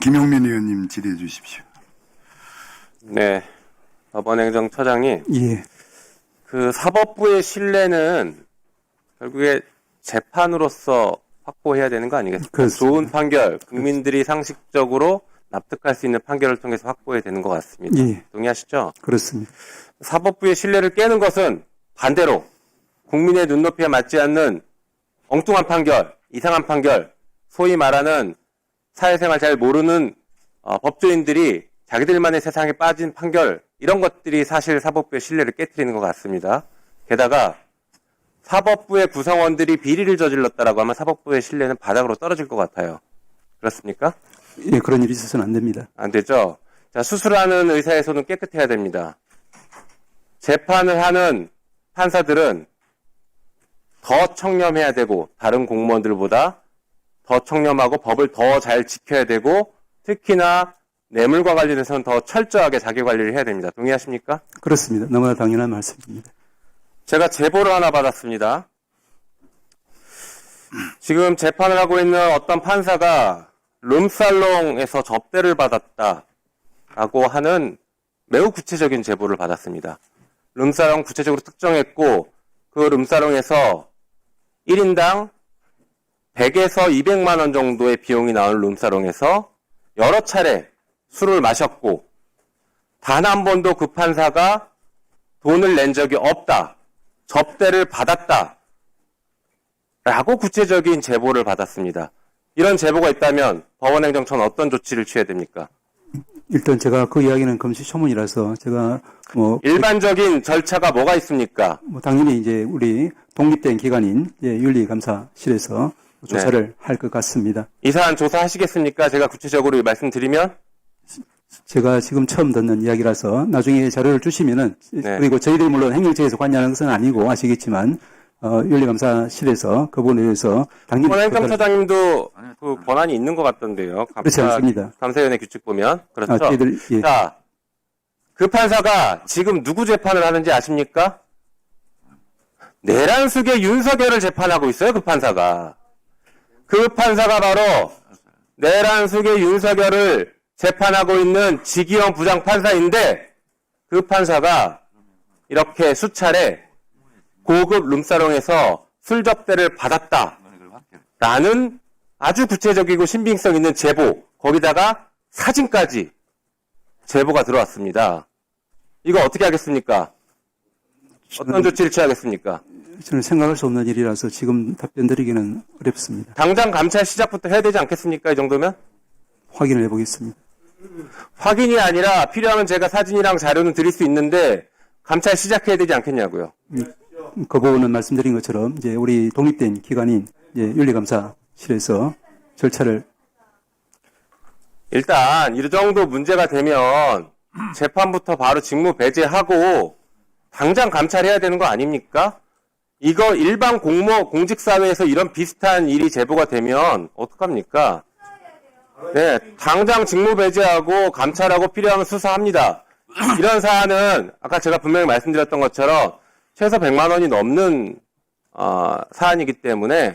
김용민 의원님 질의해 주십시오. 네. 법원행정처장님. 예. 그 사법부의 신뢰는 결국에 재판으로서 확보해야 되는 거 아니겠습니까? 그렇습니다. 좋은 판결, 국민들이 상식적으로 납득할 수 있는 판결을 통해서 확보해야 되는 것 같습니다. 예. 동의하시죠? 그렇습니다. 사법부의 신뢰를 깨는 것은 반대로 국민의 눈높이에 맞지 않는 엉뚱한 판결, 이상한 판결, 소위 말하는 사회생활 잘 모르는 법조인들이 자기들만의 세상에 빠진 판결, 이런 것들이 사실 사법부의 신뢰를 깨트리는 것 같습니다. 게다가 사법부의 구성원들이 비리를 저질렀다라고 하면 사법부의 신뢰는 바닥으로 떨어질 것 같아요. 그렇습니까? 예, 그런 일이 있어서는 안 됩니다. 안 되죠? 자, 수술하는 의사의 손은 깨끗해야 됩니다. 재판을 하는 판사들은 더 청렴해야 되고, 다른 공무원들보다 더 청렴하고 법을 더 잘 지켜야 되고, 특히나 뇌물과 관련해서는 더 철저하게 자기관리를 해야 됩니다. 동의하십니까? 그렇습니다. 너무나 당연한 말씀입니다. 제가 제보를 하나 받았습니다. 지금 재판을 하고 있는 어떤 판사가 룸살롱에서 접대를 받았다라고 하는 매우 구체적인 제보를 받았습니다. 룸살롱 구체적으로 특정했고, 그 룸살롱에서 1인당 100에서 200만 원 정도의 비용이 나오는 룸살롱에서 여러 차례 술을 마셨고, 단 한 번도 그 판사가 돈을 낸 적이 없다, 접대를 받았다 라고 구체적인 제보를 받았습니다. 이런 제보가 있다면 법원행정처는 어떤 조치를 취해야 됩니까? 일단 제가 그 이야기는 금시초문이라서 제가 일반적인 절차가 뭐가 있습니까? 당연히 이제 우리 독립된 기관인 윤리감사실에서 조사를 할 것 같습니다. 이 사안 조사하시겠습니까? 제가 구체적으로 말씀드리면? 제가 지금 처음 듣는 이야기라서 나중에 자료를 주시면은, 네. 그리고 저희들이 물론 행정처에서 관여하는 것은 아니고 아시겠지만 윤리감사실에서 그 부분에 대해서 당연히 법원행정처장님도 그 권한이 있는 것 같던데요. 그렇지 않습니다. 감사위원회 규칙 보면. 그렇죠. 저희들, 예. 자, 그 판사가 지금 누구 재판을 하는지 아십니까? 내란숙의 윤석열을 재판하고 있어요. 그 판사가. 그 판사가 바로 내란숙의 윤석열을 재판하고 있는 지기현 부장판사인데, 그 판사가 이렇게 수차례 고급 룸사롱에서 술 접대를 받았다라는 아주 구체적이고 신빙성 있는 제보, 거기다가 사진까지 제보가 들어왔습니다. 이거 어떻게 하겠습니까? 어떤 조치를 취하겠습니까? 저는 생각할 수 없는 일이라서 지금 답변 드리기는 어렵습니다. 당장 감찰 시작부터 해야 되지 않겠습니까? 이 정도면? 확인을 해보겠습니다. 확인이 아니라 필요하면 제가 사진이랑 자료는 드릴 수 있는데 감찰 시작해야 되지 않겠냐고요. 그 부분은 말씀드린 것처럼 이제 우리 독립된 기관인 윤리감사실에서 절차를 일단 이 정도 문제가 되면 재판부터 바로 직무 배제하고 당장 감찰해야 되는 거 아닙니까? 이거 일반 공직사회에서 이런 비슷한 일이 제보가 되면 어떡합니까? 네, 당장 직무 배제하고 감찰하고 필요하면 수사합니다. 이런 사안은 아까 제가 분명히 말씀드렸던 것처럼 최소 100만 원이 넘는 사안이기 때문에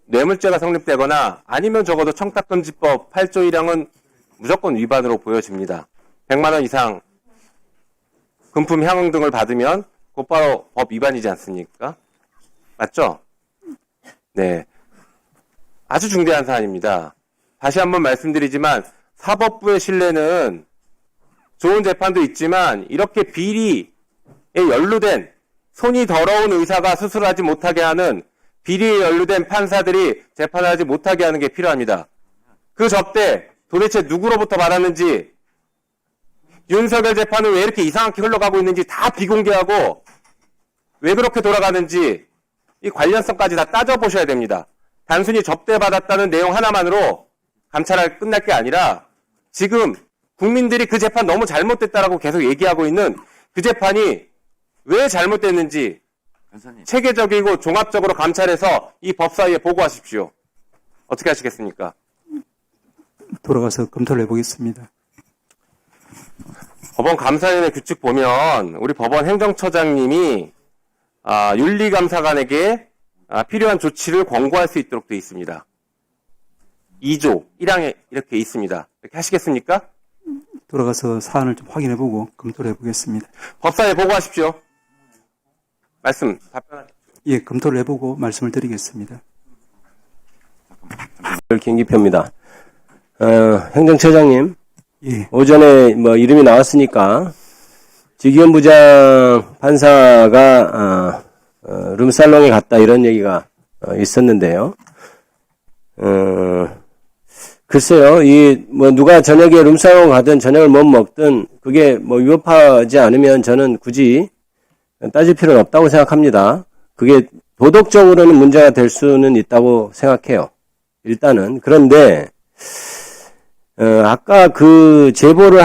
뇌물죄가 성립되거나 아니면 적어도 청탁금지법 8조 1항은 무조건 위반으로 보여집니다. 100만 원 이상 금품 향응 등을 받으면 곧바로 법 위반이지 않습니까? 맞죠? 네. 아주 중대한 사안입니다. 다시 한번 말씀드리지만 사법부의 신뢰는 좋은 재판도 있지만 이렇게 비리에 연루된 손이 더러운 의사가 수술하지 못하게 하는 비리에 연루된 판사들이 재판하지 못하게 하는 게 필요합니다. 그 접대 도대체 누구로부터 받았는지, 윤석열 재판은 왜 이렇게 이상하게 흘러가고 있는지 다 비공개하고 왜 그렇게 돌아가는지 이 관련성까지 다 따져보셔야 됩니다. 단순히 접대받았다는 내용 하나만으로 감찰할 끝날 게 아니라 지금 국민들이 그 재판 너무 잘못됐다라고 계속 얘기하고 있는 그 재판이 왜 잘못됐는지 체계적이고 종합적으로 감찰해서 이 법사위에 보고하십시오. 어떻게 하시겠습니까? 돌아가서 검토를 해보겠습니다. 법원 감사위원회 규칙 보면 우리 법원 행정처장님이 윤리감사관에게 필요한 조치를 권고할 수 있도록 되어 있습니다. 2조 1항에 이렇게 있습니다. 이렇게 하시겠습니까? 돌아가서 사안을 좀 확인해보고 검토를 해보겠습니다. 법사에 보고하십시오. 말씀 답변하십시오. 예, 검토를 해보고 말씀을 드리겠습니다. 김기표입니다. 행정처장님, 예, 오전에 뭐 이름이 나왔으니까 지기현 부장 판사가 룸살롱에 갔다 이런 얘기가 있었는데요. 글쎄요, 뭐 누가 저녁에 룸살롱 가든 저녁을 못 먹든 그게 뭐 위법하지 않으면 저는 굳이 따질 필요는 없다고 생각합니다. 그게 도덕적으로는 문제가 될 수는 있다고 생각해요. 일단은. 그런데, 아까 그 제보를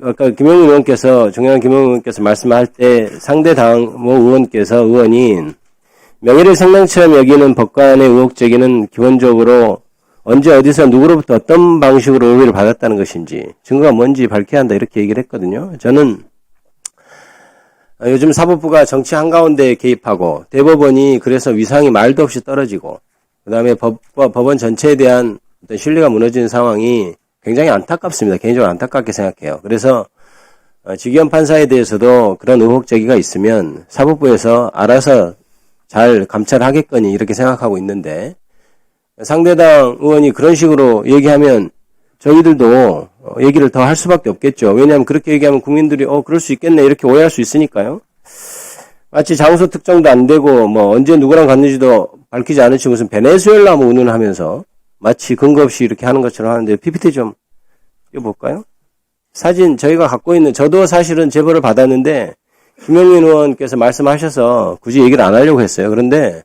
아까 김영우 의원께서, 정영환 김영우 의원께서 말씀할 때 상대 당 의원이 명예를 생명처럼 여기는 법관의 의혹 제기는 기본적으로 언제 어디서 누구로부터 어떤 방식으로 의뢰를 받았다는 것인지 증거가 뭔지 밝혀야 한다 이렇게 얘기를 했거든요. 저는 요즘 사법부가 정치 한가운데에 개입하고 대법원이 그래서 위상이 말도 없이 떨어지고 그다음에 법원 전체에 대한 어떤 신뢰가 무너지는 상황이 굉장히 안타깝습니다. 개인적으로 안타깝게 생각해요. 그래서 지기현 판사에 대해서도 그런 의혹 제기가 있으면 사법부에서 알아서 잘 감찰하겠거니 이렇게 생각하고 있는데 상대당 의원이 그런 식으로 얘기하면 저희들도 얘기를 더 할 수밖에 없겠죠. 왜냐하면 그렇게 얘기하면 국민들이 그럴 수 있겠네 이렇게 오해할 수 있으니까요. 마치 장소 특정도 안 되고 뭐 언제 누구랑 갔는지도 밝히지 않은 무슨 베네수엘라 뭐 운운하면서 마치 근거 없이 이렇게 하는 것처럼 하는데 PPT 좀 띄워볼까요? 사진 저희가 갖고 있는 저도 사실은 제보를 받았는데 김영민 의원께서 말씀하셔서 굳이 얘기를 안 하려고 했어요. 그런데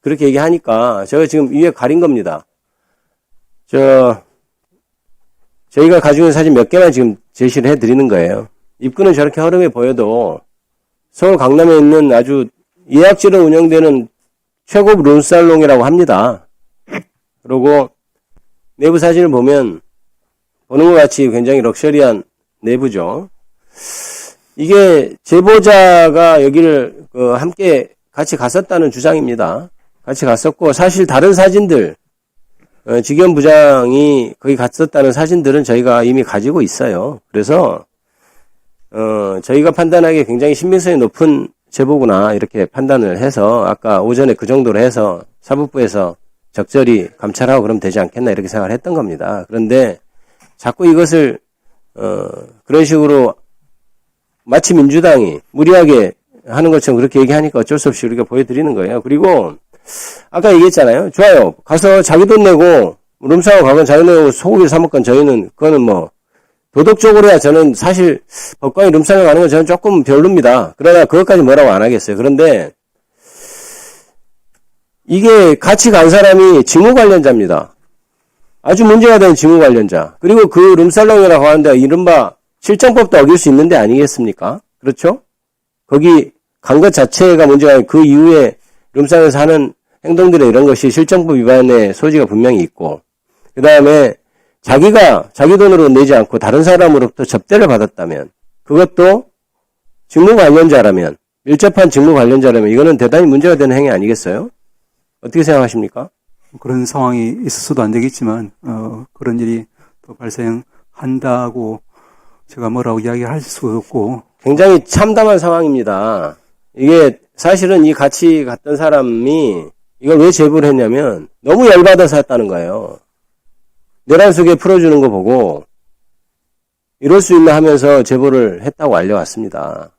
그렇게 얘기하니까 제가 지금 위에 가린 겁니다. 저희가 가지고 있는 사진 몇 개만 지금 제시를 해드리는 거예요. 입구는 저렇게 허름해 보여도 서울 강남에 있는 아주 예약제로 운영되는 최고급 룸살롱이라고 합니다. 그리고 내부 사진을 보면 보는 것 같이 굉장히 럭셔리한 내부죠. 이게 제보자가 여기를 함께 같이 갔었다는 주장입니다. 같이 갔었고 사실 다른 사진들 지기현 부장이 거기 갔었다는 사진들은 저희가 이미 가지고 있어요. 그래서 저희가 판단하기에 굉장히 신빙성이 높은 제보구나 이렇게 판단을 해서 아까 오전에 그 정도로 해서 사법부에서 적절히 감찰하고 그러면 되지 않겠나 이렇게 생각을 했던 겁니다. 그런데 자꾸 이것을 그런 식으로 마치 민주당이 무리하게 하는 것처럼 그렇게 얘기하니까 어쩔 수 없이 우리가 보여드리는 거예요. 그리고 아까 얘기했잖아요. 좋아요. 가서 자기 돈 내고 룸사고 가건 자기 돈 내고 소고기를 사 먹건 저희는 그거는 뭐 도덕적으로야 저는 사실 법관이 룸사고 가는 건 저는 조금 별로입니다. 그러나 그것까지 뭐라고 안 하겠어요. 그런데 이게 같이 간 사람이 직무 관련자입니다. 아주 문제가 되는 직무 관련자. 그리고 그 룸살롱이라고 하는데 이른바 실정법도 어길 수 있는 데 아니겠습니까? 그렇죠? 거기 간 것 자체가 문제가 아니고 그 이후에 룸살롱에서 하는 행동들의 이런 것이 실정법 위반의 소지가 분명히 있고 그 다음에 자기가 자기 돈으로 내지 않고 다른 사람으로부터 접대를 받았다면 그것도 직무 관련자라면 밀접한 직무 관련자라면 이거는 대단히 문제가 되는 행위 아니겠어요? 어떻게 생각하십니까? 그런 상황이 있어서도 안 되겠지만 그런 일이 또 발생한다고 제가 뭐라고 이야기할 수 없고 굉장히 참담한 상황입니다. 이게 사실은 이 같이 갔던 사람이 이걸 왜 제보를 했냐면 너무 열받아서 했다는 거예요. 내란 속에 풀어주는 거 보고 이럴 수 있나 하면서 제보를 했다고 알려왔습니다.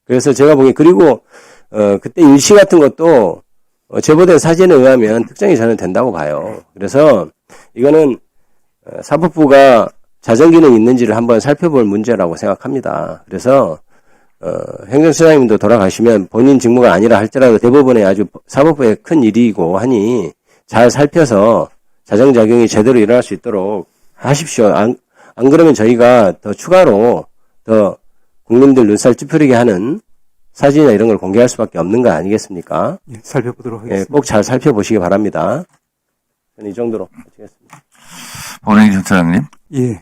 그래서 제가 보기에 그리고 그때 일시 같은 것도 제보된 사진에 의하면 특정이 저는 된다고 봐요. 그래서 이거는 사법부가 자정기능이 있는지를 한번 살펴볼 문제라고 생각합니다. 그래서 행정처장님도 돌아가시면 본인 직무가 아니라 할지라도 대법원에 아주 사법부의 큰 일이고 하니 잘 살펴서 자정작용이 제대로 일어날 수 있도록 하십시오. 안 그러면 저희가 더 추가로 더 국민들 눈살 찌푸리게 하는 사진이나 이런 걸 공개할 수밖에 없는 거 아니겠습니까? 예, 살펴보도록 하겠습니다. 예, 꼭 잘 살펴보시기 바랍니다. 저는 이 정도로 마치겠습니다. 본행정 처장님. 예,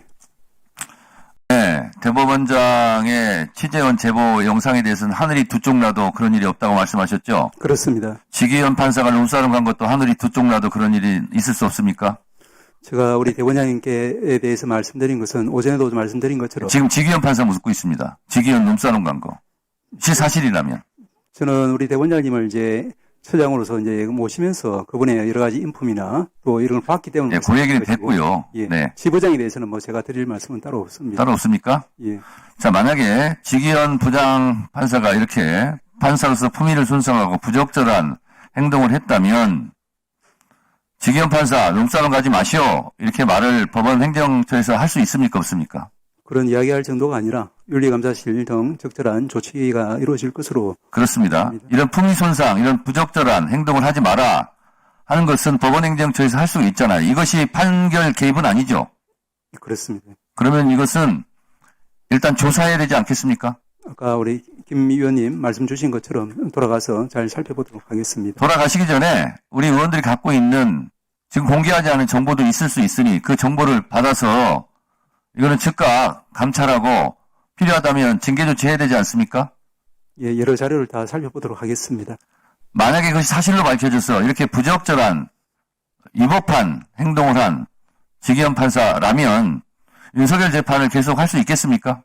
네, 대법원장의 취재원 제보 영상에 대해서는 하늘이 두 쪽 나도 그런 일이 없다고 말씀하셨죠? 그렇습니다. 지기현 판사가 룸사롱 간 것도 하늘이 두 쪽 나도 그런 일이 있을 수 없습니까? 제가 우리 대법원장님께 대해서 말씀드린 것은 오전에도 말씀드린 것처럼 지금 지기현 판사 묻고 있습니다. 지기현 룸사롱 간 거. 사실이라면. 저는 우리 대법원장님을 이제 처장으로서 이제 모시면서 그분의 여러 가지 인품이나 또 이런 걸 봤기 때문에 네, 그 얘기는 것이고, 됐고요. 예, 네. 지부장에 대해서는 뭐 제가 드릴 말씀은 따로 없습니다. 따로 없습니까? 예. 자, 만약에 지기현 부장 판사가 이렇게 판사로서 품위를 손상하고 부적절한 행동을 했다면 지기현 판사 룸사롱 가지 마시오. 이렇게 말을 법원 행정처에서 할 수 있습니까? 없습니까? 그런 이야기할 정도가 아니라 윤리감사실 등 적절한 조치가 이루어질 것으로 그렇습니다. 이런 품위 손상, 이런 부적절한 행동을 하지 마라 하는 것은 법원 행정처에서 할 수 있잖아요. 이것이 판결 개입은 아니죠. 그렇습니다. 그러면 이것은 일단 조사해야 되지 않겠습니까? 아까 우리 김 의원님 말씀 주신 것처럼 돌아가서 잘 살펴보도록 하겠습니다. 돌아가시기 전에 우리 의원들이 갖고 있는 지금 공개하지 않은 정보도 있을 수 있으니 그 정보를 받아서 이거는 즉각 감찰하고 필요하다면 징계 조치해야 되지 않습니까? 예, 여러 자료를 다 살펴보도록 하겠습니다. 만약에 그것이 사실로 밝혀져서 이렇게 부적절한 위법한 행동을 한 지기현 판사라면 윤석열 재판을 계속 할 수 있겠습니까?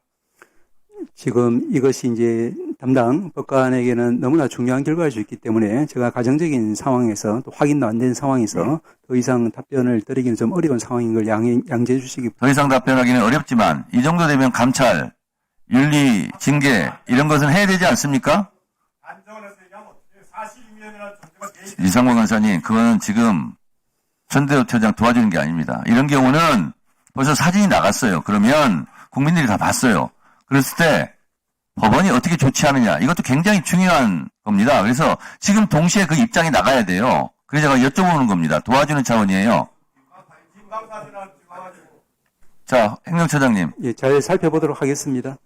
지금 이것이 이제 담당 법관에게는 너무나 중요한 결과일 수 있기 때문에 제가 가정적인 상황에서 또 확인도 안 된 상황에서 더 이상 답변을 드리기는 좀 어려운 상황인 걸 양지해 주시기 더 이상 답변하기는 어렵지만 이 정도 되면 감찰, 윤리, 징계 이런 것은 해야 되지 않습니까? 이상권 간사님, 그거는 지금 전대호 처장 도와주는 게 아닙니다. 이런 경우는 벌써 사진이 나갔어요. 그러면 국민들이 다 봤어요. 그랬을 때 법원이 어떻게 조치하느냐 이것도 굉장히 중요한 겁니다. 그래서 지금 동시에 그 입장이 나가야 돼요. 그래서 제가 여쭤보는 겁니다. 도와주는 차원이에요. 자, 행정처장님. 예, 잘 살펴보도록 하겠습니다.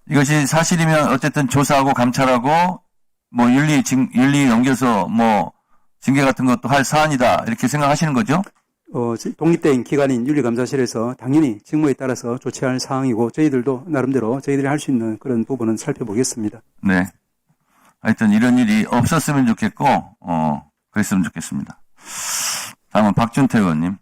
이것이 사실이면 어쨌든 조사하고 감찰하고 뭐 윤리 넘겨서 뭐 징계 같은 것도 할 사안이다 이렇게 생각하시는 거죠? 독립된 기관인 윤리감사실에서 당연히 직무에 따라서 조치할 사항이고 저희들도 나름대로 저희들이 할 수 있는 그런 부분은 살펴보겠습니다. 네. 하여튼 이런 일이 없었으면 좋겠고 그랬으면 좋겠습니다. 다음은 박준태 의원님.